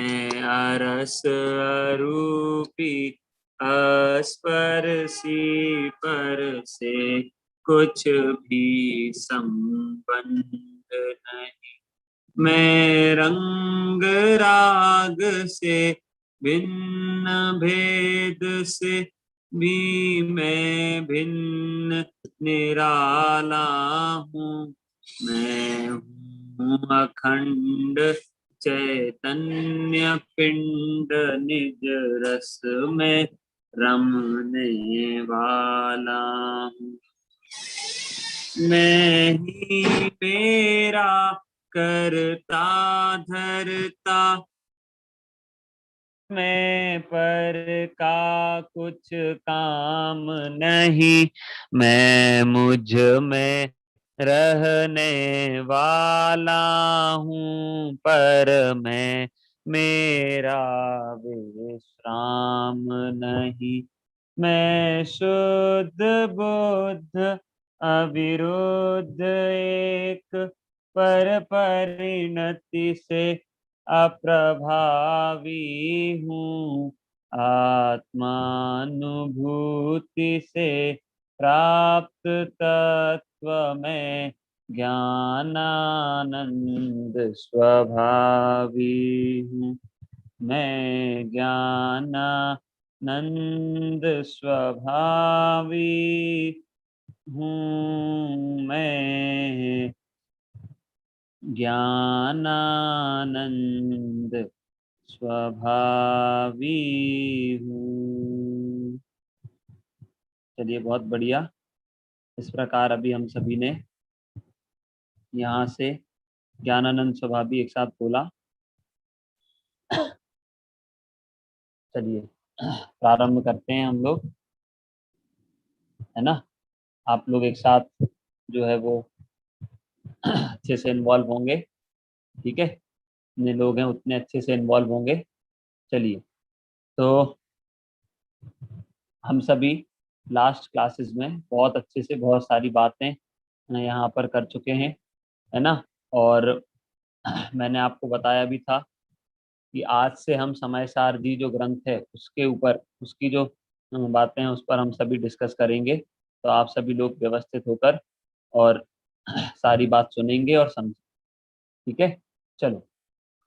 अरस अरूपी अस्पर्शी पर से कुछ भी संबंध नहीं। मैं रंग राग से भिन्न भेद से भी मैं भिन्न निराला हूँ। मैं हूँ अखंड चैतन्य पिंड निज रस में रमने वाला हूँ। मैं ही मेरा करता धरता मैं पर का कुछ काम नहीं। मैं मुझ में रहने वाला हूँ पर मैं मेरा विश्राम नहीं। मैं शुद्ध बुद्ध अविरुद्ध एक पर परिणति से अप्रभावी हूँ। आत्मानुभूति से प्राप्त तत्व में ज्ञानानंद स्वभावी हूँ। मैं ज्ञानानंद स्वभावी हूँ। मैं ज्ञानानंद स्वभावी हूँ। चलिए, बहुत बढ़िया। इस प्रकार अभी हम सभी ने यहाँ से ज्ञानानंद स्वभावी एक साथ बोला। चलिए प्रारंभ करते हैं हम लोग, है ना। आप लोग एक साथ जो है वो अच्छे से इन्वॉल्व होंगे, ठीक है। जितने लोग हैं उतने अच्छे से इन्वॉल्व होंगे। चलिए, तो हम सभी लास्ट क्लासेस में बहुत अच्छे से बहुत सारी बातें यहाँ पर कर चुके हैं, है ना। और मैंने आपको बताया भी था कि आज से हम समय सारणी जो ग्रंथ है उसके ऊपर उसकी जो बातें हैं उस पर हम सभी डिस्कस करेंगे। तो आप सभी लोग व्यवस्थित होकर और सारी बात सुनेंगे और समझेंगे, ठीक है। चलो,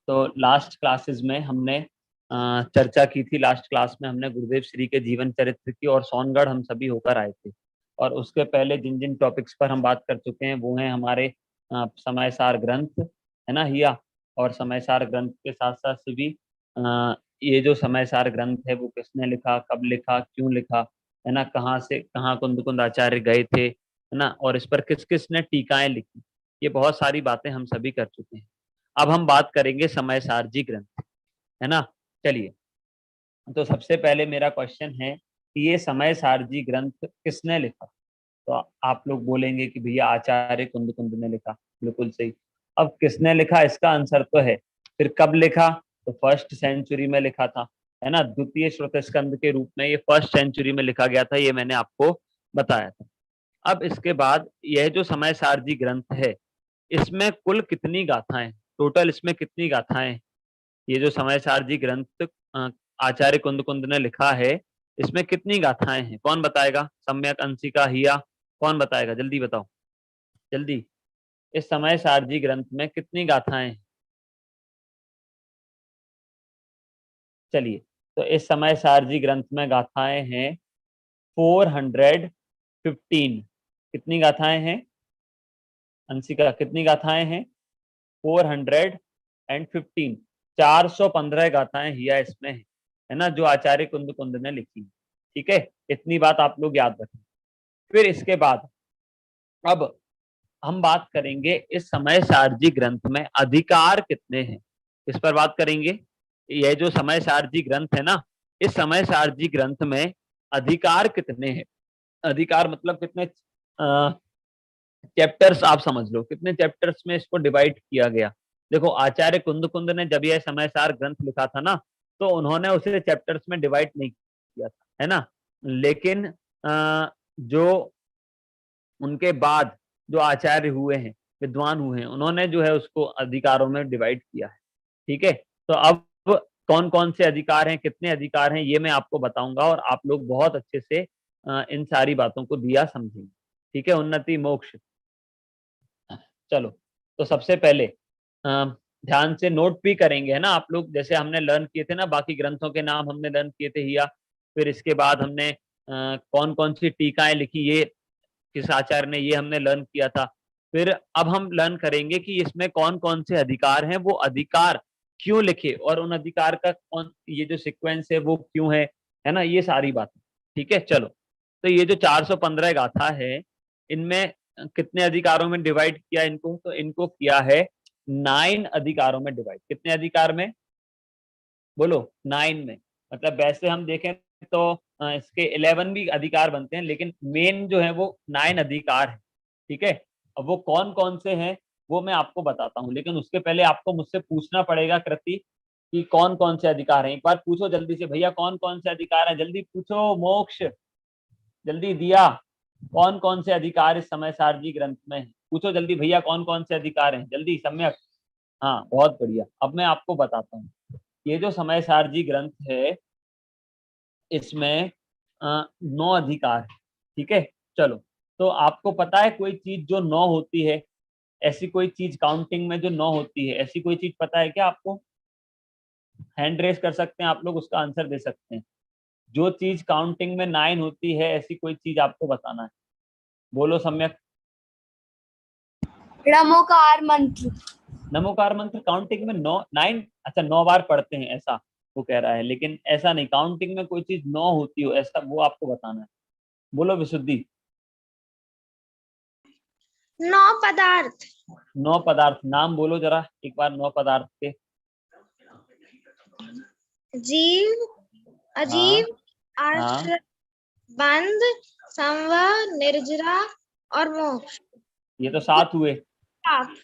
तो लास्ट क्लासेस में हमने चर्चा की थी। लास्ट क्लास में हमने गुरुदेव श्री के जीवन चरित्र की और सोनगढ़ हम सभी होकर आए थे। और उसके पहले जिन जिन टॉपिक्स पर हम बात कर चुके हैं वो हैं हमारे समय सार ग्रंथ, है ना हिया। और समय सार ग्रंथ के साथ साथ से भी ये जो समय सार ग्रंथ है वो किसने लिखा, कब लिखा, क्यों लिखा, है ना, कहाँ से कहाँ कुंद कुंद आचार्य गए थे, है ना, और इस पर किस किस ने टीकाएं लिखी। ये बहुत सारी बातें हम सभी कर चुके हैं। अब हम बात करेंगे समय सारजी ग्रंथ, है ना। चलिए, तो सबसे पहले मेरा क्वेश्चन है कि ये समय सारजी ग्रंथ किसने लिखा। तो आप लोग बोलेंगे कि भैया आचार्य कुंद कुंद ने लिखा। बिल्कुल सही। अब किसने लिखा इसका आंसर तो है। फिर कब लिखा, तो फर्स्ट सेंचुरी में लिखा था, है ना। द्वितीय श्रुत स्कंद के रूप में ये फर्स्ट सेंचुरी में लिखा गया था, ये मैंने आपको बताया था। अब इसके बाद यह जो समय सारजी ग्रंथ है इसमें कुल कितनी गाथाएं, टोटल इसमें कितनी गाथाएं, ये जो समय सारजी ग्रंथ आचार्य कुंद कुंद ने लिखा है इसमें कितनी गाथाएं हैं, कौन बताएगा। सम्यक, अंशिका, हिया, कौन बताएगा, जल्दी बताओ जल्दी। इस समय सारजी ग्रंथ में कितनी गाथाएं हैं। चलिए, तो इस समय सारजी ग्रंथ में गाथाएं हैं 415। कितनी गाथाएं हैं अंशिका, कितनी गाथाएं हैं। 415। 415 गाथाएं हिया इसमें है ना, जो आचार्य कुंद कुंद ने लिखी। ठीक है, इतनी बात आप लोग याद रखें। फिर इसके बाद अब हम बात करेंगे इस समय सारजी ग्रंथ में अधिकार कितने हैं, इस पर बात करेंगे। यह जो समय सारजी ग्रंथ है ना, इस समय सारजी ग्रंथ में अधिकार कितने हैं। अधिकार मतलब कितने चैप्टर्स, आप समझ लो कितने चैप्टर्स में इसको डिवाइड किया गया। देखो, आचार्य कुंद कुंद ने जब यह समय सार ग्रंथ लिखा था ना, तो उन्होंने उसे चैप्टर्स में डिवाइड नहीं किया था, है ना। लेकिन जो उनके बाद जो आचार्य हुए हैं, विद्वान हुए हैं, उन्होंने जो है उसको अधिकारों में डिवाइड किया है। ठीक है, तो अब कौन कौन से अधिकार हैं, कितने अधिकार हैं, ये मैं आपको बताऊंगा और आप लोग बहुत अच्छे से इन सारी बातों को दिया समझेंगे। ठीक है, उन्नति मोक्ष। चलो, तो सबसे पहले ध्यान से नोट भी करेंगे, है ना आप लोग, जैसे हमने लर्न किए थे ना, बाकी ग्रंथों के नाम हमने लर्न किए थे हिया। फिर इसके बाद हमने कौन कौन सी टीकाएं लिखी, ये किस आचार्य ने, ये हमने लर्न किया था। फिर अब हम लर्न करेंगे कि इसमें कौन कौन से अधिकार हैं, वो अधिकार क्यों लिखे, और उन अधिकार का कौन, ये जो सीक्वेंस है वो क्यों है ना, ये सारी बातें। ठीक है, चलो। तो ये जो 415 गाथा है, इनमें कितने अधिकारों में डिवाइड किया इनको, तो इनको किया है 9 अधिकारों में डिवाइड। कितने अधिकार में, बोलो? 9 में। मतलब वैसे हम देखें तो इसके 11 भी अधिकार बनते हैं, लेकिन मेन जो है वो 9 अधिकार है। ठीक है, अब वो कौन कौन से हैं वो मैं आपको बताता हूँ, लेकिन उसके पहले आपको मुझसे पूछना पड़ेगा कृति कि कौन कौन से अधिकार हैं। एक बार पूछो जल्दी से, भैया कौन कौन से अधिकार हैं, जल्दी पूछो। मोक्ष, जल्दी दिया, कौन कौन से अधिकार इस समय सारजी ग्रंथ में है? पूछो जल्दी भैया, कौन कौन से अधिकार हैं, जल्दी। सम्यक, हाँ बहुत बढ़िया। अब मैं आपको बताता हूँ, ये जो समय सारजी ग्रंथ है, इसमें 9 अधिकार है। ठीक है, चलो। तो आपको पता है कोई चीज जो 9 होती है, ऐसी कोई चीज काउंटिंग में जो 9 होती है, ऐसी कोई चीज पता है क्या आपको? हैंड रेस कर सकते हैं आप लोग, उसका आंसर दे सकते हैं। जो चीज काउंटिंग में 9 होती है, ऐसी कोई चीज आपको बताना है। बोलो सम्यक। नमोकार मंत्र। नमोकार मंत्र काउंटिंग में 9? अच्छा, 9 बार पढ़ते हैं ऐसा वो कह रहा है, लेकिन ऐसा नहीं, काउंटिंग में कोई चीज 9 होती हो ऐसा वो आपको बताना है। बोलो विशुद्धि। 9 पदार्थ। 9 पदार्थ, नाम बोलो जरा एक बार 9 पदार्थ के। जीव, हाँ अजीव, हाँ, आश्रय, बंध, संवर, निर्जरा और मोक्ष। ये तो 7 हुए। पाप।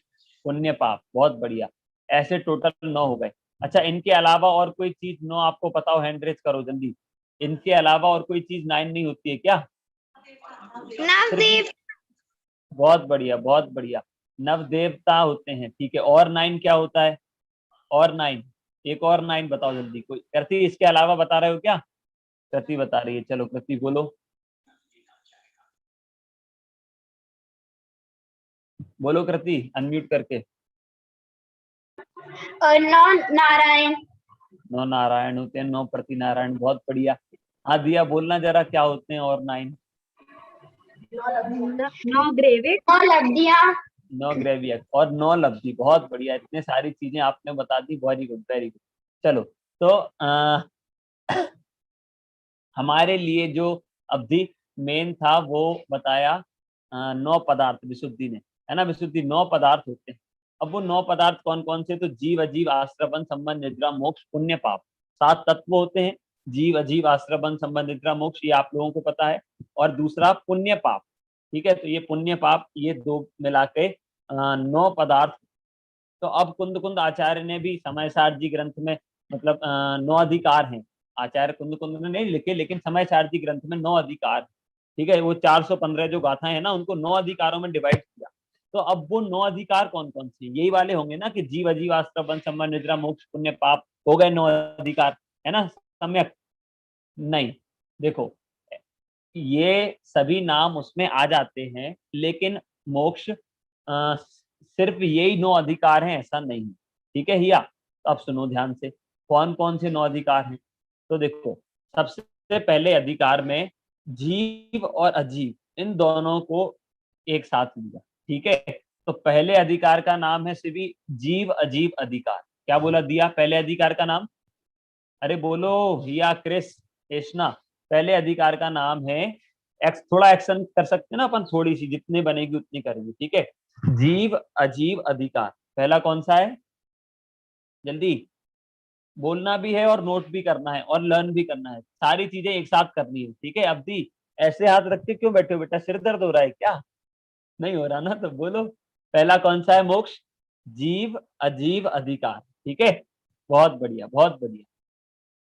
पुण्य पाप, बहुत बढ़िया। ऐसे टोटल 9 हो गए। अच्छा, इनके अलावा और कोई चीज 9 आपको पता हो, हैंड रेज करो जल्दी। इनके अलावा और कोई चीज 9 नहीं होती है क्या? सिर्फ नवदेव। बहुत बढ़िया, बहुत बढ़िया। नव देवता होते हैं, ठीक है। और 9 क्या होता है? और 9, एक और 9 बताओ जल्दी। कोई कृति इसके अलावा बता रहे हो क्या? कृति बता रही है, चलो कृति बोलो। बोलो कृति, अनम्यूट करके। 9 नारायण। 9 नारायण होते हैं, 9 प्रति नारायण, बहुत बढ़िया। हाँ दिया, बोलना जरा क्या होते हैं और 9? 9 ग्रेविड, 9 लब्धियां। 9 ग्रेवियक और 9 लब्धि, बहुत बढ़िया। इतने सारी चीजें आपने बता दी, वेरी गुड वेरी गुड। चलो, तो हमारे लिए जो अवधि मेन था वो बताया 9 पदार्थ विशुद्धि ने, है ना विशुद्धि? 9 पदार्थ होते हैं। अब वो 9 पदार्थ कौन कौन से? तो जीव, अजीव, आश्रवन, संबंध, निद्रा, मोक्ष, पुण्य, पाप। 7 तत्व होते हैं। जीव, अजीव, आश्रवन, संबंध, निद्रा, मोक्ष, ये आप लोगों को पता है। और दूसरा पुण्य पाप। ठीक है, तो ये पुण्य पाप, ये दो मिला के 9 पदार्थ। तो अब कुंद कुंद आचार्य ने भी समय सारजी ग्रंथ में, मतलब 9 अधिकार हैं। आचार्य कुंद कुंद ने नहीं लिखे, लेकिन समय सारजी ग्रंथ में 9 अधिकार। ठीक है, वो 415 जो गाथाएं है ना, उनको 9 अधिकारों में डिवाइड किया। तो अब वो 9 अधिकार कौन कौन से? यही वाले होंगे ना, कि जीव, अजीव, आश्रय, वन, संबंध, निद्रा, मोक्ष, पुण्य, पाप, हो गए 9 अधिकार, है ना सम्यक? नहीं, देखो, ये सभी नाम उसमें आ जाते हैं, लेकिन मोक्ष सिर्फ यही 9 अधिकार हैं ऐसा नहीं। ठीक है हिया, तो अब सुनो ध्यान से, कौन कौन से 9 अधिकार हैं। तो देखो, सबसे पहले अधिकार में जीव और अजीव, इन दोनों को एक साथ लिया। ठीक है, तो पहले अधिकार का नाम है सिवी जीव अजीव अधिकार। क्या बोला दिया? पहले अधिकार का नाम, अरे बोलो हिया, क्रिस, एशना। पहले अधिकार का नाम है, एक्स, थोड़ा एक्शन कर सकते हैं ना अपन, थोड़ी सी, जितनी बनेगी उतनी करेंगे। ठीक है, जीव अजीव अधिकार पहला कौन सा है? जल्दी बोलना भी है और नोट भी करना है और लर्न भी करना है, सारी चीजें एक साथ करनी है। ठीक है, अवधि ऐसे हाथ रख के क्यों बैठे हो बेटा, सिर दर्द हो रहा है क्या? नहीं हो रहा ना, तो बोलो पहला कौन सा है? मोक्ष, जीव अजीव अधिकार। ठीक है, बहुत बढ़िया बहुत बढ़िया।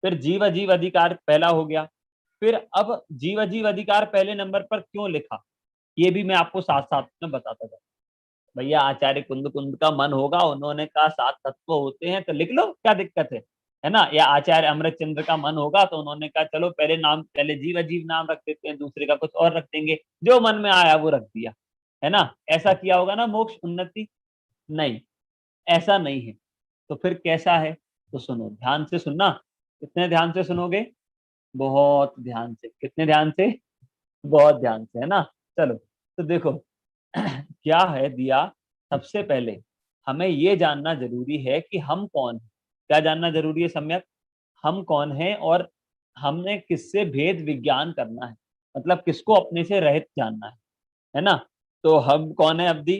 फिर जीव अजीव अधिकार पहला हो गया। फिर अब जीव अजीव अधिकार पहले नंबर पर क्यों लिखा, ये भी मैं आपको साथ साथ में बताता जाऊँ। भैया आचार्य कुंद कुंद का मन होगा, उन्होंने कहा 7 तत्व होते हैं तो लिख लो, क्या दिक्कत है? है ना, या आचार्य अमृतचंद्र का मन होगा तो उन्होंने कहा चलो पहले जीव अजीब नाम रख देते हैं, दूसरे का कुछ और रख देंगे, जो मन में आया वो रख दिया, है ना, ऐसा किया होगा ना मोक्ष उन्नति? नहीं, ऐसा नहीं है। तो फिर कैसा है? तो सुनो, ध्यान से सुनना। कितने ध्यान से सुनोगे? बहुत ध्यान से। कितने ध्यान से? बहुत ध्यान से, है ना। चलो, तो देखो क्या है दिया। सबसे पहले हमें ये जानना जरूरी है कि हम कौन है। क्या जानना जरूरी है सम्यक? हम कौन है और हमने किससे भेद विज्ञान करना है, मतलब किसको अपने से रहित जानना है ना। तो हम कौन है अवधि?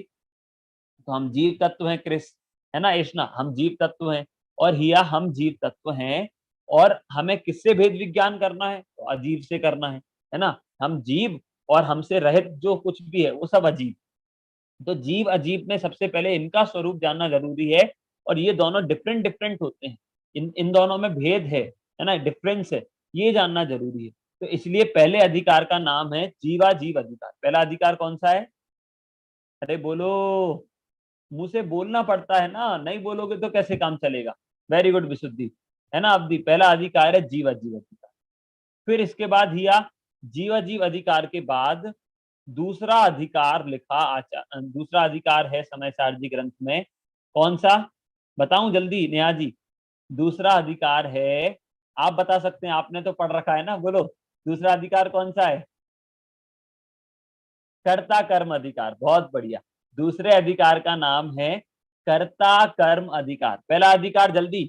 तो हम जीव तत्व हैं क्रिस, है ना इश्ना, हम जीव तत्व हैं। और हिया हम जीव तत्व हैं। और हमें किससे भेद विज्ञान करना है? तो अजीव से करना है ना। हम जीव और हमसे रहित जो कुछ भी है वो सब अजीब। तो जीव अजीब में सबसे पहले इनका स्वरूप जानना जरूरी है। और ये दोनों डिफरेंट डिफरेंट होते हैं, इन इन दोनों में भेद है ना, डिफरेंस है, ये जानना जरूरी है। तो इसलिए पहले अधिकार का नाम है जीवा जीव अधिकार। पहला अधिकार कौन सा है? अरे बोलो, मुंह से बोलना पड़ता है ना, नहीं बोलोगे तो कैसे काम चलेगा। वेरी गुड विशुद्धि, है ना अवधि। पहला अधिकार है जीवा जीव अधिकार। फिर इसके बाद हिया जीवा जीव अधिकार के बाद दूसरा अधिकार लिखा दूसरा अधिकार है समय सारजी ग्रंथ में। कौन सा? बताऊं जल्दी नेहा जी? दूसरा अधिकार है, आप बता सकते हैं, आपने तो पढ़ रखा है ना, बोलो दूसरा अधिकार कौन सा है? कर्ता कर्म अधिकार। बहुत बढ़िया। दूसरे अधिकार का नाम है कर्ता कर्म अधिकार। पहला अधिकार जल्दी,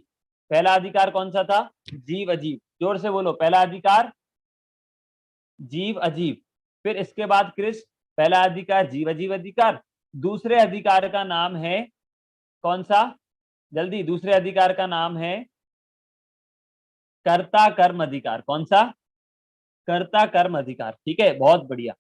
पहला अधिकार कौन सा था? जीव अजीब। जोर से बोलो, पहला अधिकार जीव अजीब। फिर इसके बाद क्रिस, पहला अधिकार जीव अजीब अधिकार। दूसरे अधिकार का नाम है कौन सा? जल्दी, दूसरे अधिकार का नाम है कर्ता कर्म अधिकार। कौन सा? कर्ता कर्म अधिकार। ठीक है, बहुत बढ़िया।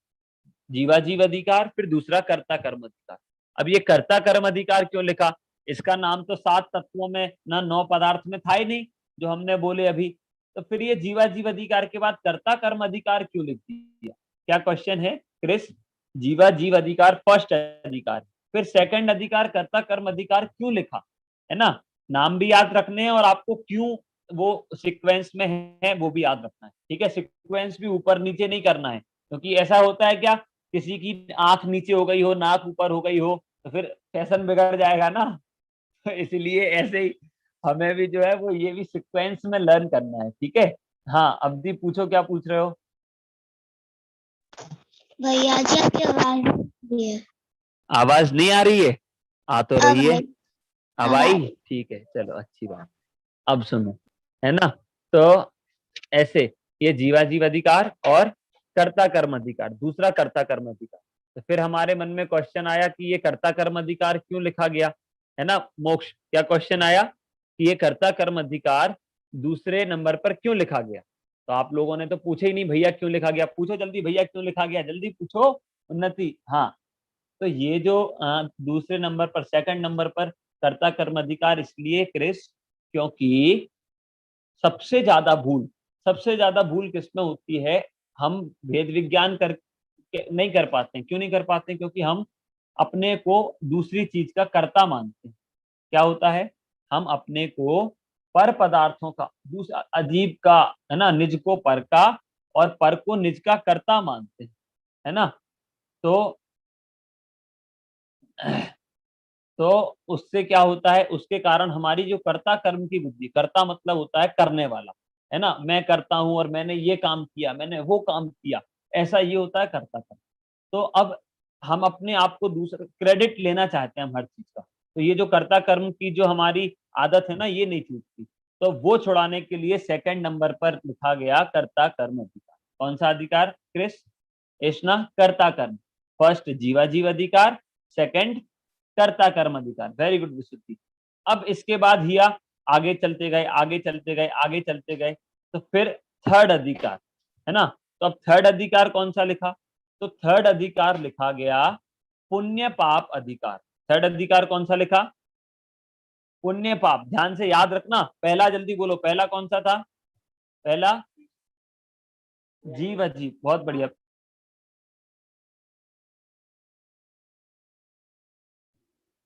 जीवाजीव अधिकार, फिर दूसरा कर्ता कर्म अधिकार। अब ये कर्ता कर्म अधिकार क्यों लिखा? इसका नाम तो 7 तत्वों में ना 9 पदार्थ में था ही नहीं, जो हमने बोले अभी। तो फिर ये जीवाजीव अधिकार के बाद कर्ता कर्म अधिकार क्यों लिख दिया? क्या क्वेश्चन है क्रिस? जीवा जीव अधिकार फर्स्ट अधिकार, फिर सेकंड अधिकार कर्ता कर्म अधिकार क्यों लिखा, है ना। नाम भी याद रखने हैं और आपको क्यों वो सीक्वेंस में है वो भी याद रखना है। ठीक है, सीक्वेंस भी ऊपर नीचे नहीं करना है, क्योंकि ऐसा होता है क्या, किसी की आंख नीचे हो गई हो, नाक ऊपर हो गई हो, तो फिर फैशन बिगड़ जाएगा ना। तो इसलिए ऐसे ही हमें भी जो है वो ये भी सीक्वेंस में लर्न करना है। ठीक है। हाँ अवधि पूछो, क्या पूछ रहे हो? भैया जी आपकी आवाज नहीं है। आवाज नहीं आ रही है? आ तो अब रही है। है। अब अब आ आई? रही। ठीक है, चलो अच्छी बात। अब सुनो, है ना। तो ऐसे ये जीवाजीव अधिकार और कर्ता कर्म अधिकार, दूसरा कर्ता कर्म अधिकार। तो फिर हमारे मन में क्वेश्चन आया कि ये कर्ता कर्म अधिकार क्यों लिखा गया, है ना मोक्ष? क्या क्वेश्चन आया कि ये कर्ता कर्म अधिकार दूसरे नंबर पर क्यों लिखा गया? तो आप लोगों ने तो पूछे ही नहीं भैया क्यों लिखा गया। पूछो जल्दी, भैया क्यों लिखा गया, जल्दी पूछो उन्नति। हाँ, तो ये जो दूसरे नंबर पर, सेकंड नंबर पर कर्ता कर्म अधिकार इसलिए क्रिस, क्योंकि सबसे ज्यादा भूल, सबसे ज्यादा भूल किसमें होती है? हम भेद विज्ञान कर नहीं कर पाते हैं। क्यों नहीं कर पाते? क्योंकि हम अपने को दूसरी चीज का कर्ता मानते हैं। क्या होता है? हम अपने को पर पदार्थों का, दूसरा अजीब का, है ना, निज को पर का और पर को निज का कर्ता मानते हैं, है ना। तो तो उससे क्या होता है, उसके कारण हमारी जो कर्ता कर्म की बुद्धि, कर्ता मतलब होता है करने वाला, है ना, मैं करता हूं और मैंने ये काम किया, मैंने वो काम किया, ऐसा ये होता है कर्ता कर्म। तो अब हम अपने आप को दूसरा क्रेडिट लेना चाहते हैं हम हर चीज का। तो ये जो कर्ता कर्म की जो हमारी आदत है ना, ये नहीं छूटती। तो वो छुड़ाने के लिए सेकंड नंबर पर लिखा गया कर्ता कर्म अधिकार। कौन सा अधिकार क्रिस? इश्ना कर्ता कर्म। फर्स्ट जीवा जीव अधिकार, सेकंड कर्ता कर्म अधिकार। Very good Vishuddhi. अब इसके बाद हिया आगे चलते गए, आगे चलते गए, आगे चलते गए, तो फिर थर्ड अधिकार, है ना। तो अब थर्ड अधिकार कौन सा लिखा? तो थर्ड अधिकार लिखा गया पुण्य पाप अधिकार। थर्ड अधिकार कौन सा लिखा? पुण्य पाप। ध्यान से याद रखना, पहला जल्दी बोलो, पहला कौन सा था? पहला जीव अजीब। बहुत बढ़िया।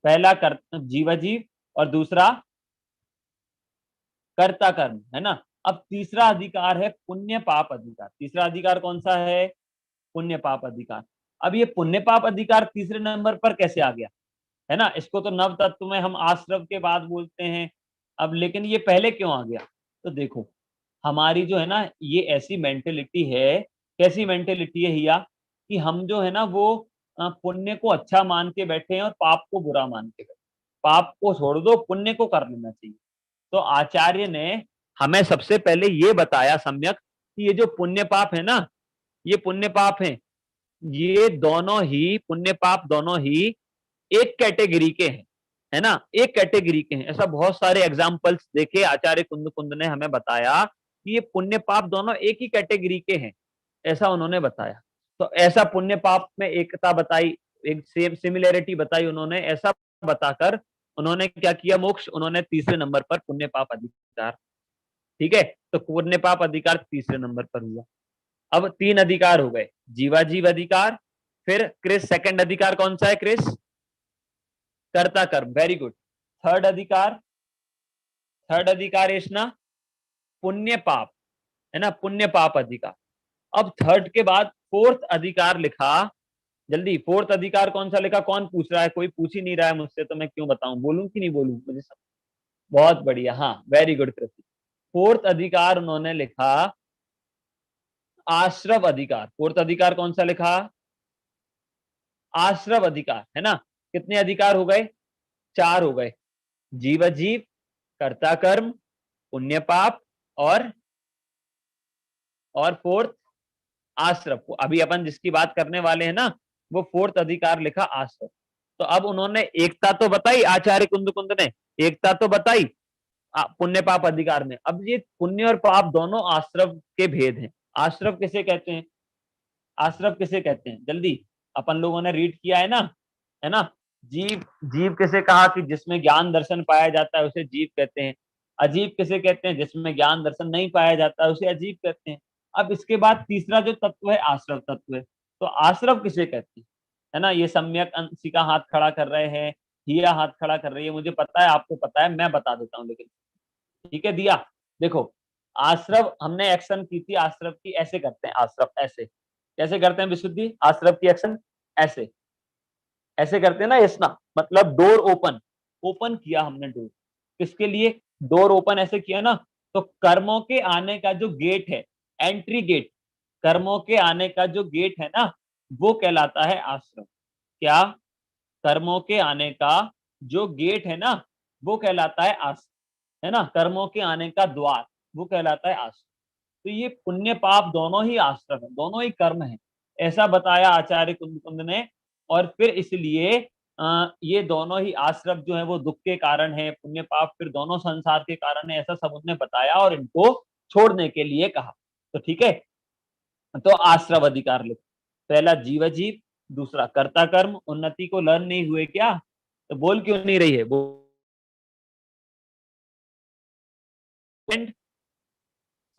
पहला कर जीव अजीव और दूसरा कर्ता कर्म, है ना। अब तीसरा अधिकार है पुण्य पाप अधिकार। तीसरा अधिकार कौन सा है? पुण्य पाप अधिकार। अब ये पुण्य पाप अधिकार तीसरे नंबर पर कैसे आ गया, है ना। इसको तो नव तत्व में हम आश्रव के बाद बोलते हैं। अब लेकिन ये पहले क्यों आ गया? तो देखो, हमारी जो है ना ये ऐसी मेंटेलिटी है, कैसी मेंटेलिटी है हिया, कि हम जो है ना वो पुण्य को अच्छा मान के बैठे हैं और पाप को बुरा मान के बैठे। पाप को छोड़ दो, पुण्य को कर लेना चाहिए। तो आचार्य ने हमें सबसे पहले ये बताया सम्यक कि ये जो पुण्य पाप है ना, ये पुण्य पाप है, ये दोनों ही पुण्य पाप दोनों ही एक कैटेगरी के हैं, है ना, एक कैटेगरी के हैं। ऐसा बहुत सारे एग्जाम्पल्स देखे आचार्य कुंद कुंद ने हमें बताया कि ये पुण्य पाप दोनों एक ही कैटेगरी के हैं, ऐसा उन्होंने बताया। तो ऐसा पुण्य पाप में एकता बताई, एक सेम सिमिलैरिटी बताई उन्होंने। ऐसा बताकर उन्होंने क्या किया, मोक्ष उन्होंने तीसरे नंबर पर पुण्य पाप अधिकार, ठीक है। तो पुण्य पाप अधिकार तीसरे नंबर पर हुआ। अब 3 अधिकार हो गए, जीवाजीव अधिकार, फिर क्रिस सेकंड अधिकार कौन सा है क्रिस? कर्ता कर्म, वेरी गुड। थर्ड अधिकार, थर्ड अधिकार इस ना पुण्य पाप, है ना, पुण्य पाप अधिकार। अब थर्ड के बाद फोर्थ अधिकार लिखा, जल्दी फोर्थ अधिकार कौन सा लिखा? कौन पूछ रहा है? कोई पूछ ही नहीं रहा है मुझसे, तो मैं क्यों बताऊं, बोलूं कि नहीं बोलूं, मुझे सब बहुत बढ़िया, हाँ वेरी गुड कृति। फोर्थ अधिकार उन्होंने लिखा आश्रव अधिकार। फोर्थ अधिकार कौन सा लिखा? आश्रव अधिकार, है ना। कितने अधिकार हो गए? 4 हो गए, जीव जीव, कर्ता कर्म, पुण्य पाप और फोर्थ आश्रव। अभी अपन जिसकी बात करने वाले हैं ना, वो फोर्थ अधिकार लिखा आश्रव। तो अब उन्होंने एकता तो बताई, आचार्य कुंद कुंद ने एकता तो बताई पुण्य पाप अधिकार में। अब ये पुण्य और पाप दोनों आश्रव के भेद हैं। आश्रव किसे कहते हैं? आश्रव किसे कहते हैं? जल्दी, अपन लोगों ने रीड किया है ना। जीव, जीव किसे कहा कि जिसमें ज्ञान दर्शन पाया जाता है उसे जीव कहते हैं। अजीब किसे कहते हैं? जिसमें ज्ञान दर्शन नहीं पाया जाता उसे अजीब कहते हैं। अब इसके बाद तीसरा जो तत्व है आश्रव तत्व है। तो आश्रव किसे कहते हैं, है ना। ये सम्यक अंशिका हाथ खड़ा कर रहे हैं, हिया हाथ खड़ा कर रही है, मुझे पता है आपको पता है, मैं बता देता हूँ लेकिन, ठीक है दिया। देखो, आश्रव हमने एक्शन की थी, आश्रव की ऐसे करते हैं, आश्रव ऐसे कैसे करते हैं विशुद्धि? आश्रव की एक्शन ऐसे ऐसे करते हैं ना, इसना मतलब डोर ओपन, ओपन किया हमने डोर, किसके लिए? डोर ओपन ऐसे किया ना, तो कर्मों के आने का जो गेट है, एंट्री गेट, कर्मों के आने का जो गेट है ना, वो कहलाता है आश्रव। क्या? कर्मों के आने का जो गेट है ना, वो कहलाता है आश्रव, है ना। कर्मों के आने का द्वार, वो कहलाता है आश्रव। तो ये पुण्य पाप दोनों ही आश्रम है, दोनों ही कर्म है, ऐसा बताया आचार्य कुंद कुंद ने। और फिर इसलिए ये दोनों ही आश्रम जो है वो दुख के कारण है, पुण्य पाप फिर दोनों संसार के कारण है, ऐसा सब उन्होंने बताया और इनको छोड़ने के लिए कहा। तो ठीक है, तो आश्रव अधिकार लिखो, पहला जीव जीव, दूसरा कर्ता कर्म। उन्नति को लर्न नहीं हुए क्या? तो बोल क्यों नहीं रही है?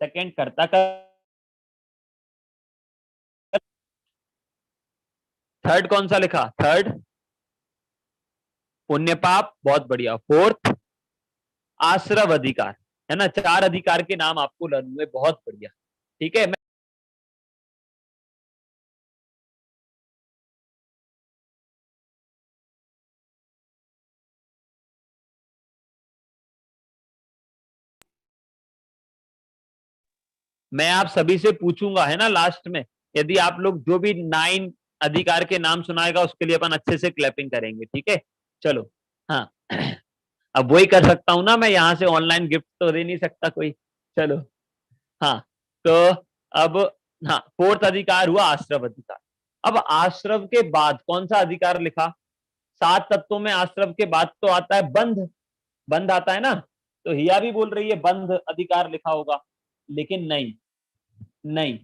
सेकंड कर्ता कर्म, थर्ड कौन सा लिखा? थर्ड पुण्य पाप, बहुत बढ़िया। फोर्थ आश्रव अधिकार, है ना। 4 अधिकार के नाम आपको लर्न हुए, बहुत बढ़िया, ठीक है। मैं आप सभी से पूछूंगा, है ना, लास्ट में, यदि आप लोग जो भी 9 अधिकार के नाम सुनाएगा उसके लिए अपन अच्छे से क्लैपिंग करेंगे, ठीक है। चलो, हाँ अब वही कर सकता हूं ना मैं, यहां से ऑनलाइन गिफ्ट तो दे नहीं सकता कोई। चलो, हाँ, तो अब, हाँ, फोर्थ अधिकार हुआ आश्रव अधिकार। अब आश्रव के बाद कौन सा अधिकार लिखा? 7 तत्वों में आश्रव के बाद तो आता है बंध, बंध आता है ना। तो हिया भी बोल रही है बंध अधिकार लिखा होगा, लेकिन नहीं, नहीं।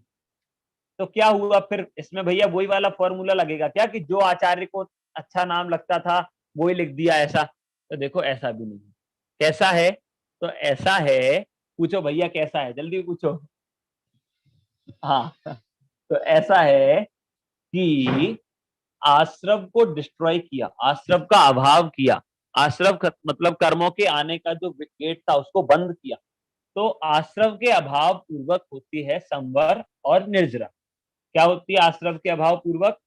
तो क्या हुआ फिर इसमें भैया? वही वाला फॉर्मूला लगेगा क्या कि जो आचार्य को अच्छा नाम लगता था वही लिख दिया, ऐसा? तो देखो ऐसा भी नहीं। कैसा है? तो ऐसा है, पूछो भैया कैसा है, जल्दी पूछो। हाँ, तो ऐसा है कि आश्रव को डिस्ट्रॉय किया, आश्रव का अभाव किया, आश्रव मतलब कर्मों के आने का जो गेट था उसको बंद किया, तो आश्रव के अभाव पूर्वक होती है संवर और निर्जरा। क्या होती है आश्रव के अभाव पूर्वक?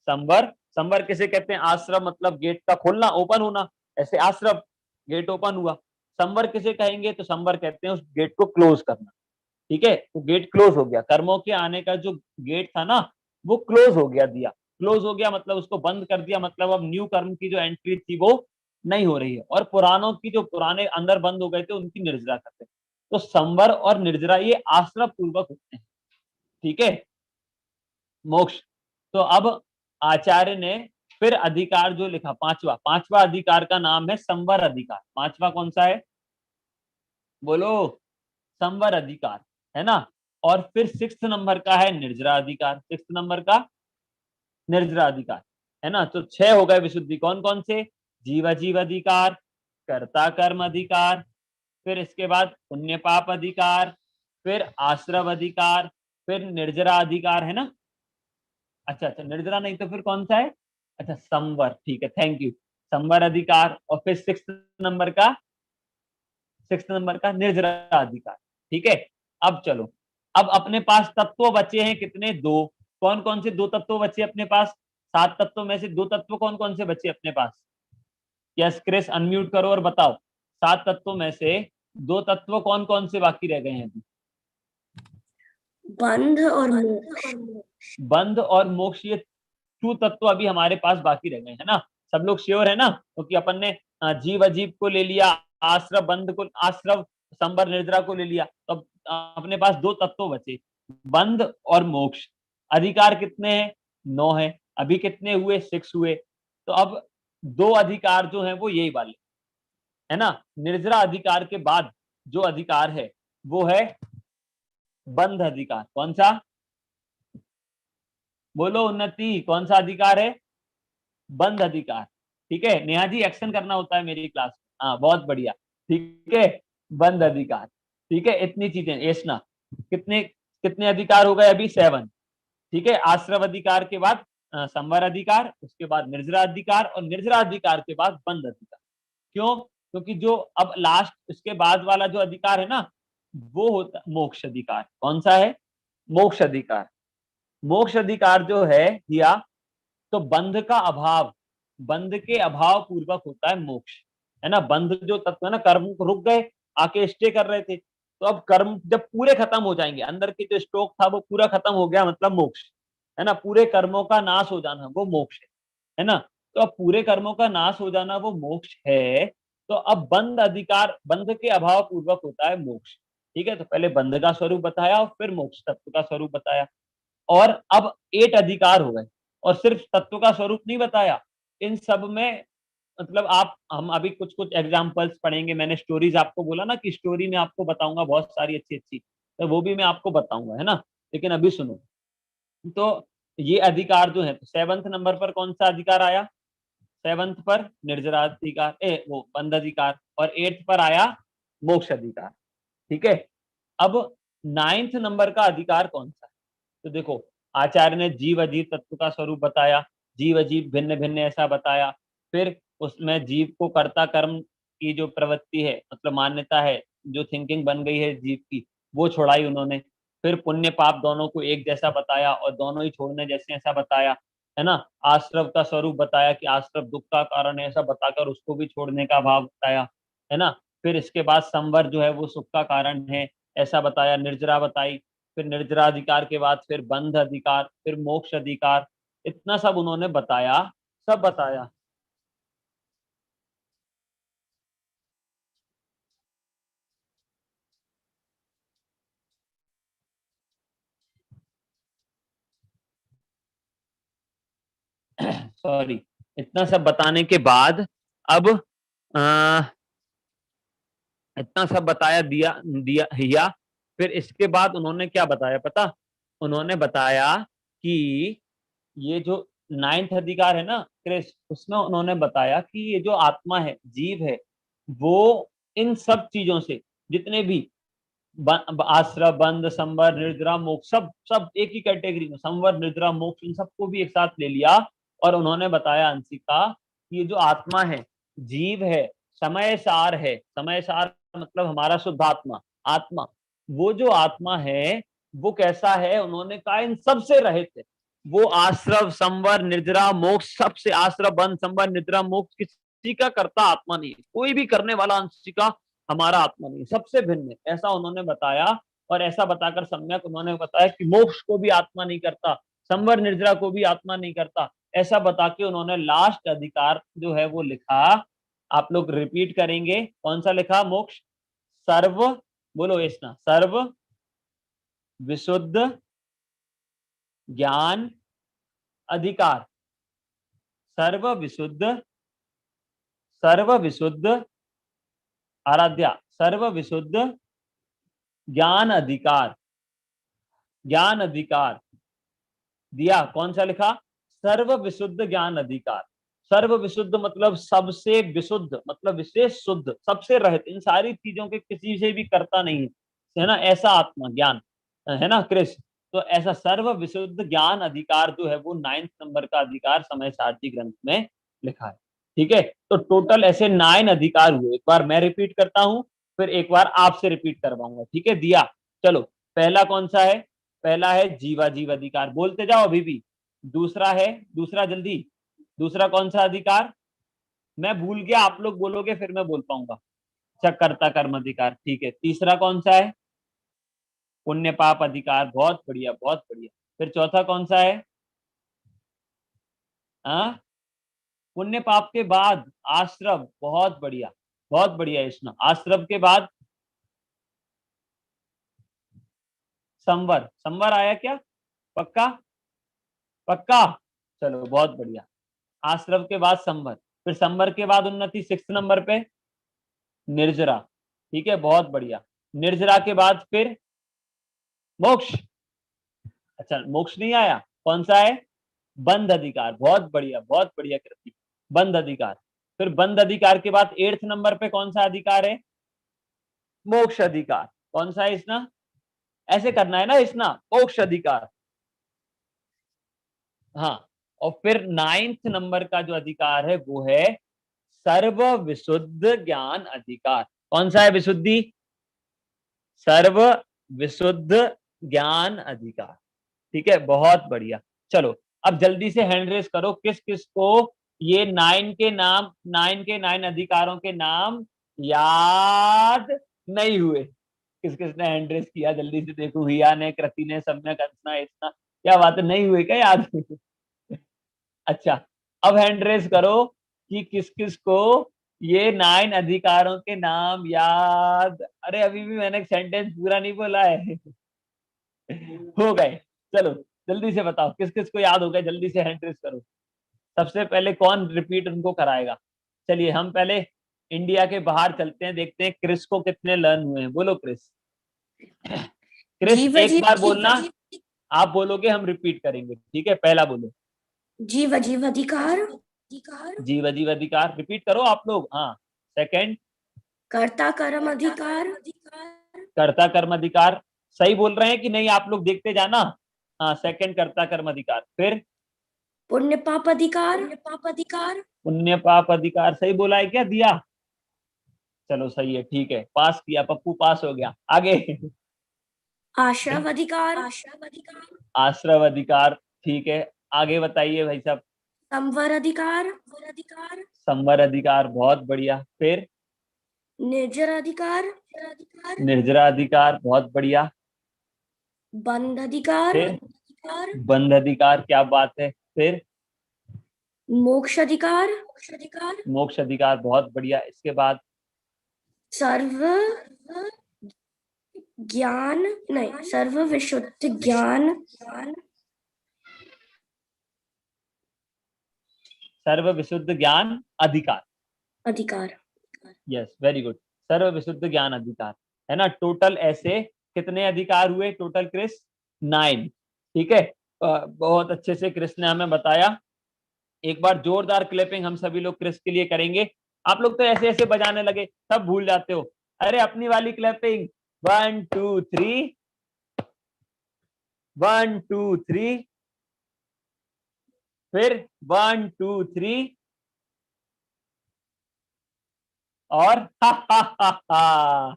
संवर। संवर किसे कहते हैं? आश्रव मतलब गेट का खोलना, ओपन होना, ऐसे आश्रव गेट ओपन हुआ। संवर किसे कहेंगे? तो संवर कहते हैं उस गेट को क्लोज करना। ठीक है, तो गेट क्लोज हो गया, कर्मों के आने का जो गेट था ना वो क्लोज हो गया, दिया क्लोज हो गया मतलब उसको बंद कर दिया, मतलब अब न्यू कर्म की जो एंट्री थी वो नहीं हो रही है, और पुरानों की जो पुराने अंदर बंद हो गए थे उनकी निर्जरा करते हैं। तो संवर और निर्जरा ये आश्रव पूर्वक होते हैं। ठीक है, मोक्ष। तो अब आचार्य ने फिर अधिकार जो लिखा, पांचवा पांचवा अधिकार का नाम है संवर अधिकार। पांचवा कौन सा है? बोलो। संवर अधिकार, है ना। और फिर 6 नंबर का है निर्जरा अधिकार। 6 नंबर का निर्जरा अधिकार, है ना। तो 6 हो गए विशुद्धि। कौन कौन से? जीवाजीव अधिकार, कर्ता कर्म अधिकार, फिर इसके बाद पुण्य पाप अधिकार, फिर आश्रव अधिकार, फिर निर्जरा अधिकार, है ना। अच्छा अच्छा, निर्जरा नहीं तो फिर कौन सा है? अच्छा, संवर। ठीक है, थैंक यू। संवर अधिकार, और फिर 6 नंबर का निर्जरा अधिकार। ठीक है, अब चलो, अब अपने पास तत्व बचे हैं कितने? 2। कौन कौन से 2 तत्व बचे अपने पास? 7 तत्वों में से 2 तत्व कौन कौन से बचे अपने पास? यस क्रिस, अनम्यूट करो और बताओ, 7 तत्वों में से 2 तत्व कौन कौन से बाकी रह गए हैं अभी? बंध और मोक्ष। बंध और मोक्ष, ये 2 तत्व अभी हमारे पास बाकी रह गए, है ना। सब लोग श्योर है ना? क्योंकि अपन ने जीव अजीब को ले लिया, आश्रव बंध को, आश्रव संवर निर्जरा को ले लिया, तो अब अपने पास 2 तत्व बचे, बंध और मोक्ष। अधिकार कितने हैं? 9 है। अभी कितने हुए? 6 हुए। तो अब 2 अधिकार जो है वो यही वाले, है ना। निर्जरा अधिकार के बाद जो अधिकार है वो है बंध अधिकार। कौन सा? बोलो उन्नति, कौन सा अधिकार है? बंध अधिकार। ठीक है, नेहा जी एक्शन करना होता है मेरी क्लास में। हाँ, बहुत बढ़िया। ठीक है, बंध अधिकार। ठीक है, इतनी चीजें एसना। कितने कितने अधिकार हो गए अभी? 7। ठीक है, आश्रव अधिकार के बाद संवर अधिकार, उसके बाद निर्जरा अधिकार, और निर्जरा अधिकार के बाद बंध अधिकार। क्यों? क्योंकि जो अब लास्ट उसके बाद वाला जो अधिकार है ना वो होता मोक्ष अधिकार। कौन सा है? मोक्ष अधिकार। मोक्ष अधिकार जो है या तो बंध का अभाव, बंध के अभाव पूर्वक होता है मोक्ष, है ना। बंध जो तत्व है ना, कर्म रुक गए, आके स्टे कर रहे थे, तो अब कर्म जब पूरे खत्म हो जाएंगे, अंदर की जो स्टॉक था वो पूरा खत्म हो गया, मतलब मोक्ष, है ना। पूरे कर्मों का नाश हो जाना वो मोक्ष है ना। तो अब पूरे कर्मों का नाश हो जाना वो मोक्ष है। तो अब बंध अधिकार, बंध के अभाव पूर्वक होता है मोक्ष। ठीक है, तो पहले बंध का स्वरूप बताया और फिर मोक्ष तत्व का स्वरूप बताया, और अब 8 अधिकार हो गए, और सिर्फ तत्व का स्वरूप नहीं बताया, इन सब में मतलब आप, हम अभी कुछ कुछ एग्जांपल्स पढ़ेंगे। मैंने स्टोरीज आपको बोला ना कि स्टोरी में आपको बताऊंगा बहुत सारी अच्छी अच्छी, तो वो भी मैं आपको बताऊंगा, है ना। लेकिन अभी सुनो, तो ये अधिकार जो है, तो 7th नंबर पर कौन सा अधिकार आया? 7th पर निर्जरा अधिकार, वो बंध अधिकार, और 8th पर आया मोक्ष अधिकार। ठीक है, अब 9th नंबर का अधिकार कौन सा है? तो देखो, आचार्य ने जीव अजीव तत्व का स्वरूप बताया, जीव अजीव भिन्न भिन्न ऐसा बताया, फिर उसमें जीव को कर्ता कर्म की जो प्रवृत्ति है, मतलब मान्यता है, जो थिंकिंग बन गई है जीव की, वो छोड़ाई उन्होंने। फिर पुण्य पाप दोनों को एक जैसा बताया और दोनों ही छोड़ने जैसे ऐसा बताया, है ना। आश्रव का स्वरूप बताया कि आश्रव दुख का कारण है, ऐसा बताकर उसको भी छोड़ने का भाव बताया, है ना। फिर इसके बाद संवर जो है वो सुख का कारण है, ऐसा बताया। निर्जरा बताई, फिर निर्जरा अधिकार के बाद फिर बंध अधिकार, फिर मोक्ष अधिकार, इतना सब उन्होंने बताया, सब बताया। सॉरी, इतना सब बताने के बाद अब आ, इतना सब बताया, दिया दिया हिया, फिर इसके बाद उन्होंने क्या बताया पता? उन्होंने बताया कि ये जो 9th अधिकार है ना क्रिस, उसमें उन्होंने बताया कि ये जो आत्मा है, जीव है, वो इन सब चीजों से, जितने भी आश्रय बंध संवर निर्जरा मोक्ष, सब सब एक ही कैटेगरी में, संवर निर्जरा मोक्ष, इन सबको भी एक साथ ले लिया। और उन्होंने बताया अंशिका कि ये जो आत्मा है, जीव है, समय सार है, समय सार मतलब हमारा शुद्धात्मा, आत्मा, वो जो आत्मा है वो कैसा है, उन्होंने कहा इन सबसे रहित है। वो आश्रव, संवर, निद्रा, मोक्ष, सबसे, आश्रव, बंध, संवर, निद्रा, मोक्ष, किसी का करता आत्मा नहीं है, कोई भी करने वाला अंश का हमारा आत्मा नहीं, सबसे भिन्न है, ऐसा उन्होंने बताया। और ऐसा बताकर सम्यक उन्होंने बताया कि मोक्ष को भी आत्मा नहीं करता, संवर निद्रा को भी आत्मा नहीं करता। ऐसा बता के उन्होंने लास्ट अधिकार जो है वो लिखा, आप लोग रिपीट करेंगे, कौन सा लिखा? मोक्ष सर्व, बोलो इसना, सर्व विशुद्ध ज्ञान अधिकार, सर्व विशुद्ध, सर्व विशुद्ध, आराध्या, सर्व विशुद्ध ज्ञान अधिकार, ज्ञान अधिकार दिया, कौन सा लिखा? सर्व विशुद्ध ज्ञान अधिकार। सर्व विशुद्ध मतलब सबसे विशुद्ध, मतलब विशेष शुद्ध, सबसे रहित, इन सारी चीजों के किसी से भी करता नहीं है ना, ऐसा आत्मा ज्ञान है ना क्रिस। तो ऐसा सर्व विशुद्ध ज्ञान अधिकार जो है वो 9 नंबर का अधिकार समय सारथी ग्रंथ में लिखा है। ठीक है, तो टोटल ऐसे 9 अधिकार हुए। एक बार मैं रिपीट करता हूं, फिर एक बार आपसे रिपीट करवाऊंगा, ठीक है? दिया, चलो पहला कौन सा है? पहला है जीवाजीव अधिकार, बोलते जाओ अभी भी। दूसरा है, दूसरा जल्दी, दूसरा कौन सा अधिकार? मैं भूल गया, आप लोग बोलोगे फिर मैं बोल पाऊंगा। अच्छा, कर्ता कर्म अधिकार, ठीक है। तीसरा कौन सा है? पुण्य पाप अधिकार, बहुत बढ़िया बहुत बढ़िया। फिर चौथा कौन सा है? हाँ, पुण्य पाप के बाद आश्रव, बहुत बढ़िया इसमें। आश्रव के बाद संवर, संवर आया क्या? पक्का? पक्का, चलो बहुत बढ़िया। आश्रव के बाद संवर, फिर संवर के बाद उन्नति 6 नंबर पे निर्जरा, ठीक है, बहुत बढ़िया। निर्जरा के बाद फिर मोक्ष, अच्छा मोक्ष नहीं आया, कौन सा है? बंध अधिकार, बहुत बढ़िया कृति, बंध अधिकार। फिर बंध अधिकार के बाद 8 नंबर पे कौन सा अधिकार है? मोक्ष अधिकार, कौन सा है इसना? ऐसे करना है ना इसना, मोक्ष अधिकार। हाँ, और फिर 9th नंबर का जो अधिकार है वो है सर्व विशुद्ध ज्ञान अधिकार। कौन सा है विशुद्धि? सर्व विशुद्ध ज्ञान अधिकार, ठीक है, बहुत बढ़िया। चलो अब जल्दी से हैंड रेस करो, किस किस को ये 9 के नाम, 9 के 9 अधिकारों के नाम याद नहीं हुए? किस किस ने हैंड रेस किया? जल्दी से देखो, हिया ने, कृति ने, सम्यक, अंसना, इतना, क्या बात है, नहीं हुए क्या याद? अच्छा, अब हैंड रेस करो कि किस किस को ये 9 अधिकारों के नाम याद। अरे अभी भी मैंने सेंटेंस पूरा नहीं बोला है। हो गए, चलो जल्दी से बताओ किस किस को याद हो गए, जल्दी से हैंड रेस करो। सबसे पहले कौन रिपीट उनको कराएगा? चलिए हम पहले इंडिया के बाहर चलते हैं, देखते हैं क्रिस को कितने लर्न हुए हैं। बोलो क्रिस। क्रिस जीव एक बार जीव बोलना, आप बोलोगे, हम रिपीट करेंगे, ठीक है? पहला बोलो। जीव जीव अधिकार, जीव अजीव अधिकार, रिपीट करो आप लोग। हाँ, सेकंड कर्ता कर्म अधिकार, कर्ता कर्म अधिकार, सही बोल रहे हैं कि नहीं आप लोग देखते जाना। हाँ, सेकंड कर्ता कर्म अधिकार। फिर पुण्य पाप अधिकार, पुण्य पाप अधिकार, सही बोला है क्या? दिया, चलो सही है, ठीक है, पास किया, पप्पू पास हो गया। आगे आश्रव अधिकार, आश्रव अधिकार, ठीक है, आगे बताइए भाई साहब। संवर अधिकार, संवर अधिकार, बहुत बढ़िया। फिर निर्जर अधिकार, निर्जरा अधिकार, बहुत बढ़िया। बंध अधिकार, फिर बंध अधिकार, क्या बात है। फिर मोक्ष अधिकार, मोक्ष अधिकार, बहुत बढ़िया। इसके बाद सर्व ज्ञान, नहीं, सर्व विशुद्ध ज्ञान, सर्व विशुद्ध ज्ञान अधिकार, यस वेरी गुड, सर्व विशुद्ध ज्ञान अधिकार, है ना। टोटल ऐसे कितने अधिकार हुए टोटल क्रिस? 9, ठीक है। बहुत अच्छे से क्रिस ने हमें बताया। एक बार जोरदार क्लैपिंग हम सभी लोग क्रिस के लिए करेंगे। आप लोग तो ऐसे ऐसे बजाने लगे, सब भूल जाते हो। अरे अपनी वाली क्लैपिंग, 1 2 3, 1 2 3, फिर 1 2 3, और हा हा हा हा।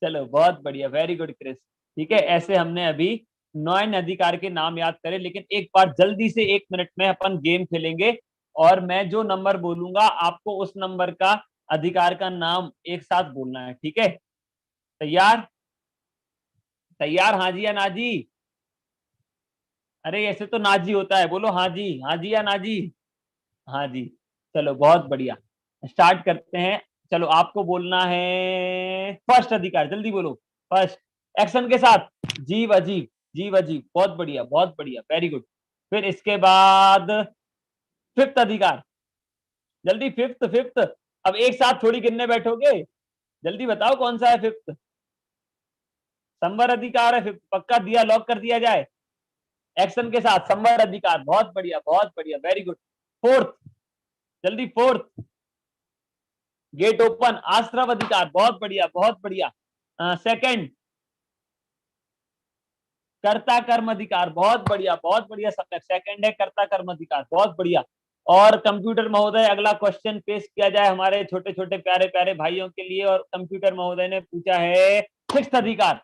चलो बहुत बढ़िया, वेरी गुड क्रिस। ठीक है, ऐसे हमने अभी 9 अधिकार के नाम याद करे, लेकिन एक बार जल्दी से 1 मिनट में अपन गेम खेलेंगे और मैं जो नंबर बोलूंगा आपको उस नंबर का अधिकार का नाम एक साथ बोलना है। ठीक है, तैयार? तैयार हाँ जी या ना जी? अरे ऐसे तो ना जी होता है, बोलो हाँ जी, हाँ जी या ना जी? हाँ जी। चलो बहुत बढ़िया, स्टार्ट करते हैं। चलो आपको बोलना है फर्स्ट अधिकार, जल्दी बोलो। फर्स्ट, एक्शन के साथ। जीव अजीब, जीव अजीब, बहुत बढ़िया बहुत बढ़िया, वेरी गुड। फिर इसके बाद फिफ्थ अधिकार, जल्दी फिफ्थ फिफ्थ। अब एक साथ थोड़ी गिनने बैठोगे, जल्दी बताओ कौन सा है फिफ्थ। संवर अधिकार है फिफ्थ, पक्का दिया, लॉक कर दिया जाए। एक्शन के साथ संवर अधिकार, बहुत बढ़िया, वेरी गुड। फोर्थ, जल्दी फोर्थ, गेट ओपन, आश्रव अधिकार, बहुत बढ़िया बहुत बढ़िया। सेकंड, कर्ता कर्म अधिकार, बहुत बढ़िया सम्यक, सेकंड है कर्ता कर्म अधिकार, बहुत बढ़िया। और कंप्यूटर महोदय अगला क्वेश्चन पेश किया जाए हमारे छोटे छोटे प्यारे प्यारे भाइयों के लिए, और कंप्यूटर महोदय ने पूछा है सिक्स्थ अधिकार,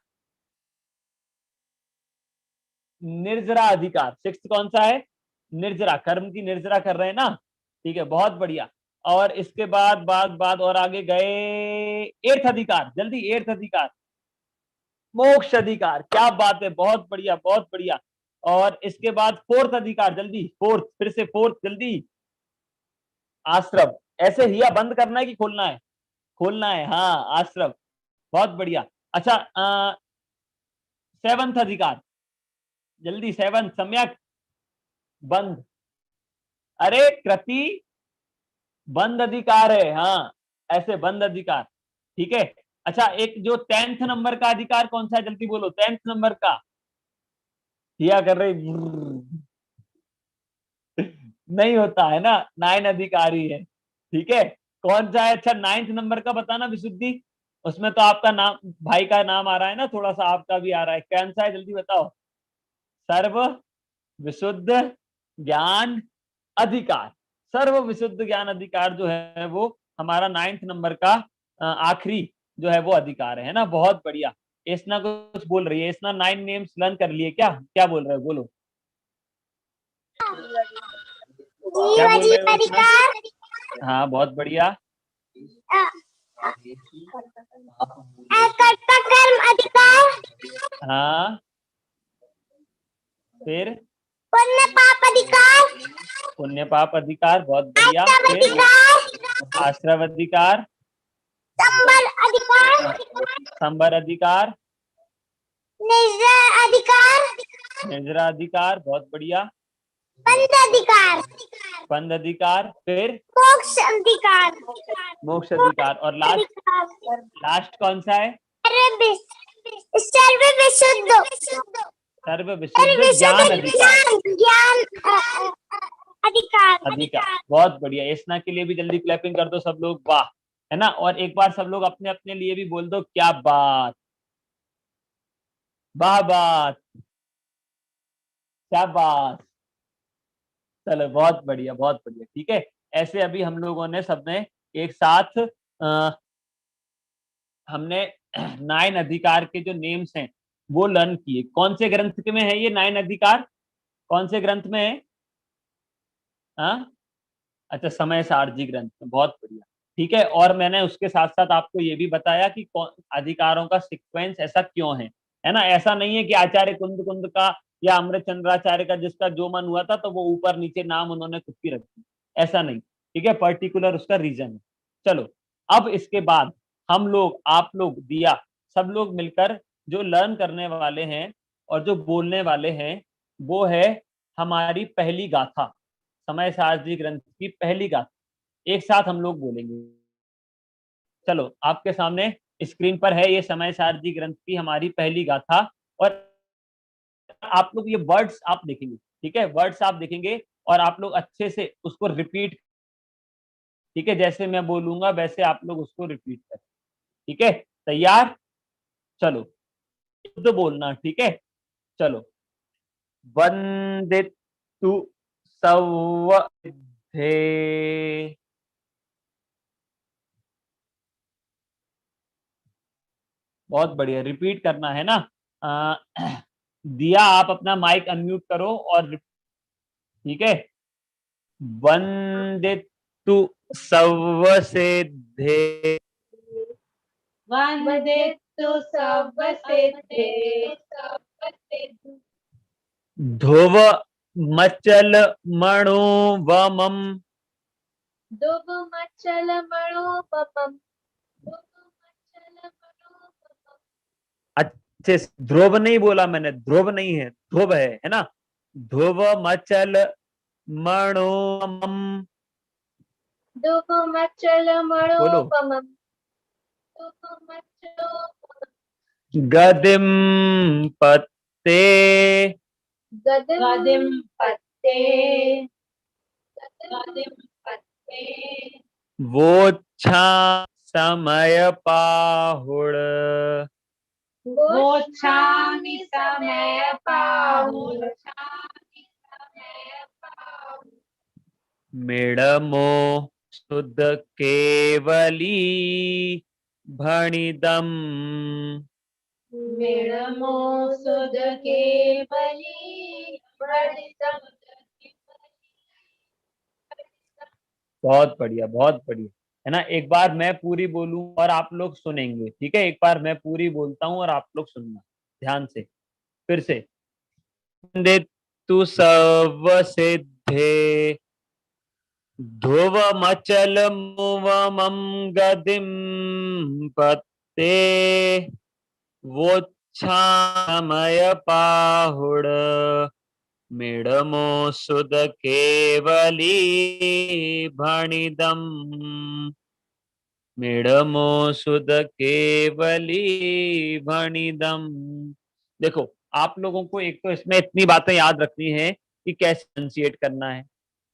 निर्जरा अधिकार। सिक्स्थ कौन सा है? निर्जरा, कर्म की निर्जरा कर रहे हैं ना, ठीक है, बहुत बढ़िया। और इसके बाद बाद और आगे गए, एर्थ अधिकार, जल्दी एर्थ अधिकार, मोक्ष अधिकार, क्या बात है, बहुत बढ़िया बहुत बढ़िया। और इसके बाद फोर्थ अधिकार, जल्दी फोर्थ, फिर से फोर्थ, जल्दी, आश्रम। ऐसे हिया बंद करना है कि खोलना है? खोलना है, हाँ, आश्रम, बहुत बढ़िया। अच्छा, सेवंथ अधिकार, जल्दी सेवंथ, सम्यक, बंद। अरे कृति, बंद अधिकार है, हाँ, ऐसे बंद अधिकार, ठीक है। अच्छा, एक जो 10th नंबर का अधिकार कौन सा है, जल्दी बोलो, 10th नंबर का, हिया कर रही, नहीं होता है ना, 9 अधिकारी है, ठीक है। कौन सा है? अच्छा, 9th नंबर का बताना विशुद्धि, उसमें तो आपका नाम, भाई का नाम आ रहा है ना, थोड़ा सा आपका भी आ रहा है, कौन सा है जल्दी बताओ। सर्व विशुद्ध ज्ञान अधिकार, सर्व विशुद्ध ज्ञान अधिकार जो है वो हमारा 9th नंबर का आखिरी जो है वो अधिकार है ना, बहुत बढ़िया। एसना कुछ बोल रही है, एसना 9 नेम्स लर्न कर लिए क्या? क्या बोल रहे हो, बोलो, क्या जीव बोल रहे अजीब हो एसना? अधिकार, हाँ, बहुत बढ़िया। कर्ता कर्म अधिकार, हाँ, फिर पुण्य पाप अधिकार, पुण्य पाप अधिकार, बहुत बढ़िया। आश्रम फिर अधिकार, आश्रव अधिकार, संबल अधिकार, संबर अधिकार, निजर अधिकार, निर्जरा अधिकार, बहुत बढ़िया। बंद अधिकार, बंद अधिकार, फिर मोक्ष अधिकार, मोक्ष अधिकार, और लास्ट, अधिकार, लास्ट कौन सा है? सर्व विशुद्ध, सर्व सर्व विशुद्ध ज्ञान विशुद्ध अधिकार, ज्ञान अधिकार, अधिकार, बहुत बढ़िया। इसना के लिए भी जल्दी क्लैपिंग कर दो सब लोग, वाह, है ना। और एक बार सब लोग अपने अपने लिए भी बोल दो, क्या बात, वाह बात, क्या बात। चलो बहुत बढ़िया बहुत बढ़िया, ठीक है। ऐसे अभी हम लोगों ने सबने एक साथ हमने 9 अधिकार के जो नेम्स हैं वो लर्न किए। कौन से ग्रंथ के में है ये 9 अधिकार, कौन से ग्रंथ में है? हाँ, अच्छा, समय सारजी ग्रंथ में, बहुत बढ़िया, ठीक है। और मैंने उसके साथ साथ आपको ये भी बताया कि अधिकारों का सीक्वेंस ऐसा क्यों है ना। ऐसा नहीं है कि आचार्य कुंद कुंद का या अमृत चंद्राचार्य का जिसका जो मन हुआ था तो वो ऊपर नीचे नाम उन्होंने खुद की रखी, ऐसा नहीं, ठीक है, पर्टिकुलर उसका रीजन है। चलो, अब इसके बाद हम लोग, आप लोग, दिया, सब लोग मिलकर जो लर्न करने वाले हैं और जो बोलने वाले हैं वो है हमारी पहली गाथा, समय सारजी ग्रंथ की पहली गाथा, एक साथ हम लोग बोलेंगे। चलो, आपके सामने स्क्रीन पर है ये समय सारजी ग्रंथ की हमारी पहली गाथा, और आप लोग ये वर्ड्स आप देखेंगे, ठीक है, वर्ड्स आप देखेंगे और आप लोग अच्छे से उसको रिपीट, ठीक है, जैसे मैं बोलूंगा वैसे आप लोग उसको रिपीट करें, ठीक है, तैयार? चलो, शुद्ध बोलना, ठीक है। चलो, वंदितु सौविध्ये, बहुत बढ़िया, रिपीट करना है ना। अ, दिया आप अपना माइक अनम्यूट करो और ठीक है। वंदितु सर्वसिद्धे वंदितु सर्वसिद्धे ध्रुव मचल मणोवमम्। दुवमचलमणोपमम् अच्छे से, ध्रुव नहीं बोला मैंने, ध्रुव नहीं है, ध्रुव है ना। ध्रुव मचल मणोवमम्, बोलो। दुवमचलमणोपमम् गदिम पत्ते गदिं पत्ते वोच्छा समय पाहुड़। गोच्छामि समयपाहुः मिडमो शुद्ध केवली भणिदम। मिडमो सुध केवली वर्णितम्। बहुत बढ़िया, बहुत बढ़िया, है ना। एक बार मैं पूरी बोलूं और आप लोग सुनेंगे, ठीक है। एक बार मैं पूरी बोलता हूं और आप लोग सुनना ध्यान से। फिर से। तु सर्व सिद्धे ध्रुवमचल मुवमं गदिम पत्ते वोच्छामय पाहुड़। मिडमो सुध केवली भणिदम। मिडमो सुध केवली भणिदम। देखो, आप लोगों को एक तो इसमें इतनी बातें याद रखनी है कि कैसे प्रोनाउंसिएट करना है,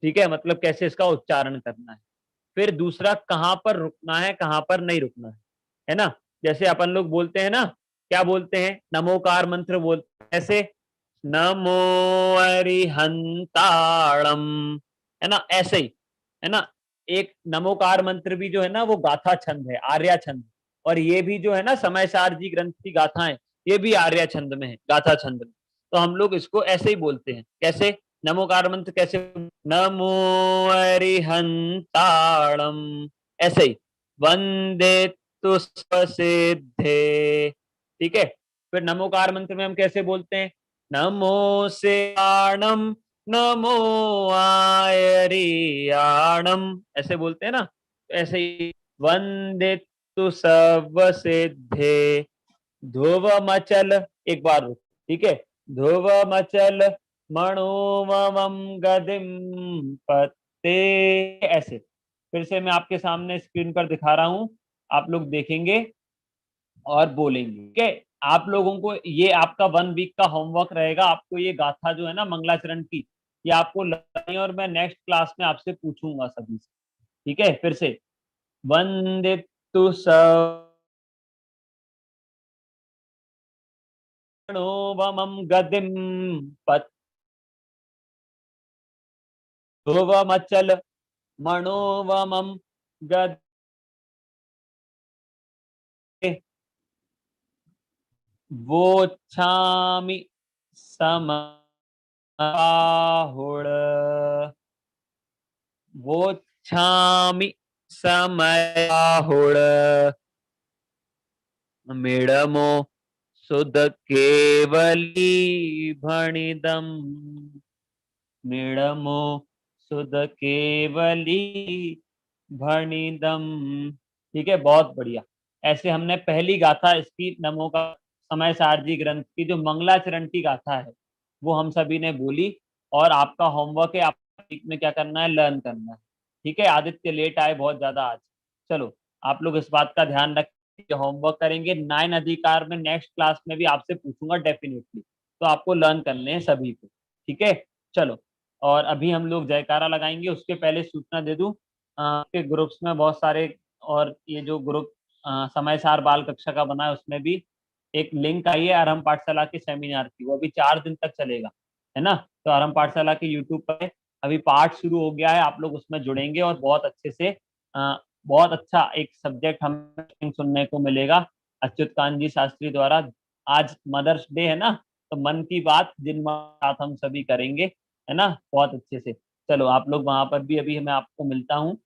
ठीक है, मतलब कैसे इसका उच्चारण करना है। फिर दूसरा, कहाँ पर रुकना है, कहाँ पर नहीं रुकना है ना। जैसे अपन लोग बोलते हैं ना, क्या बोलते हैं, नमोकार मंत्र बोलते हैं ऐसे, नमो अरिहंताणम, है ना, ऐसे ही, है ना। एक नमोकार मंत्र भी जो है ना वो गाथा छंद है, आर्या छंद। और ये भी जो है ना समय सार जी ग्रंथ की गाथाएं, ये भी आर्या छंद में है, गाथा छंद में। तो हम लोग इसको ऐसे ही बोलते हैं। कैसे नमोकार मंत्र कैसे, नमो अरिहंताणम, ऐसे ही, वंदे तुष्पसिद्धे, ठीक है। फिर नमोकार मंत्र में हम कैसे बोलते हैं, नमो सेयाणम, नमो आयरियाणम, ऐसे बोलते हैं ना। तो ऐसे ही, वंदे तु सर्व सिद्धे ध्रुवमचल, एक बार रुक, ठीक है। ध्रुवमचल मणोममं गदिम पत्ते, ऐसे। फिर से मैं आपके सामने स्क्रीन पर दिखा रहा हूं, आप लोग देखेंगे और बोलेंगे, ठीक है। आप लोगों को ये आपका 1 वीक का होमवर्क रहेगा। आपको ये गाथा जो है ना मंगलाचरण की, ये आपको लगानी है और मैं नेक्स्ट क्लास में आपसे पूछूंगा सभी से, ठीक है। फिर से, वंदितु सर्वमं गदिम पत्ते ध्रुवमचल मणोवमं गदे वोच्छामि समहुड़। वोच्छामि समयाहुड़। मिडमो सुध केवली भणिदम। मिडमो सुध केवली भणिदम, ठीक है। बहुत बढ़िया। ऐसे हमने पहली गाथा इसकी नमो का समय सारजी ग्रंथ की जो मंगलाचरण की गाथा है वो हम सभी ने बोली। और आपका होमवर्क है, आप वीक में क्या करना है, लर्न करना है, ठीक है। आदित्य लेट आए बहुत ज्यादा आज। चलो, आप लोग इस बात का ध्यान रखें, होमवर्क करेंगे। 9 अधिकार में नेक्स्ट क्लास में भी आपसे पूछूंगा डेफिनेटली, तो आपको लर्न करने हैं सभी को, ठीक है। चलो, और अभी हम लोग जयकारा लगाएंगे। उसके पहले सूचना दे दूं के ग्रुप्स में बहुत सारे, और ये जो ग्रुप समय सार बाल कक्षा का बना है उसमें भी एक लिंक आई है आरंभ पाठशाला के सेमिनार की, वो अभी 4 दिन तक चलेगा, है ना। तो आरंभ पाठशाला के यूट्यूब पर अभी पाठ शुरू हो गया है, आप लोग उसमें जुड़ेंगे और बहुत अच्छे से बहुत अच्छा एक सब्जेक्ट हमें सुनने को मिलेगा। अच्युत कांत जी शास्त्री द्वारा। आज मदर्स डे है ना, तो मन की बात जिन साथ हम सभी करेंगे, है ना, बहुत अच्छे से। चलो आप लोग वहां पर भी, अभी मैं आपको मिलता हूँ।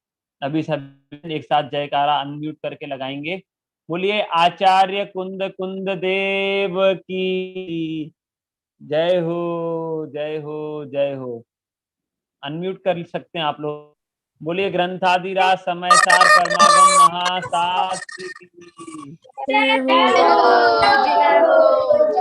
अभी सभी एक साथ जयकारा अनम्यूट करके लगाएंगे। बोलिए आचार्य कुंद कुंद देव की जय हो, जय हो, जय हो। अनम्यूट कर सकते हैं आप लोग। बोलिए ग्रंथादिराज समय सार परमागम महाशास्त्री की जय हो। जय हो।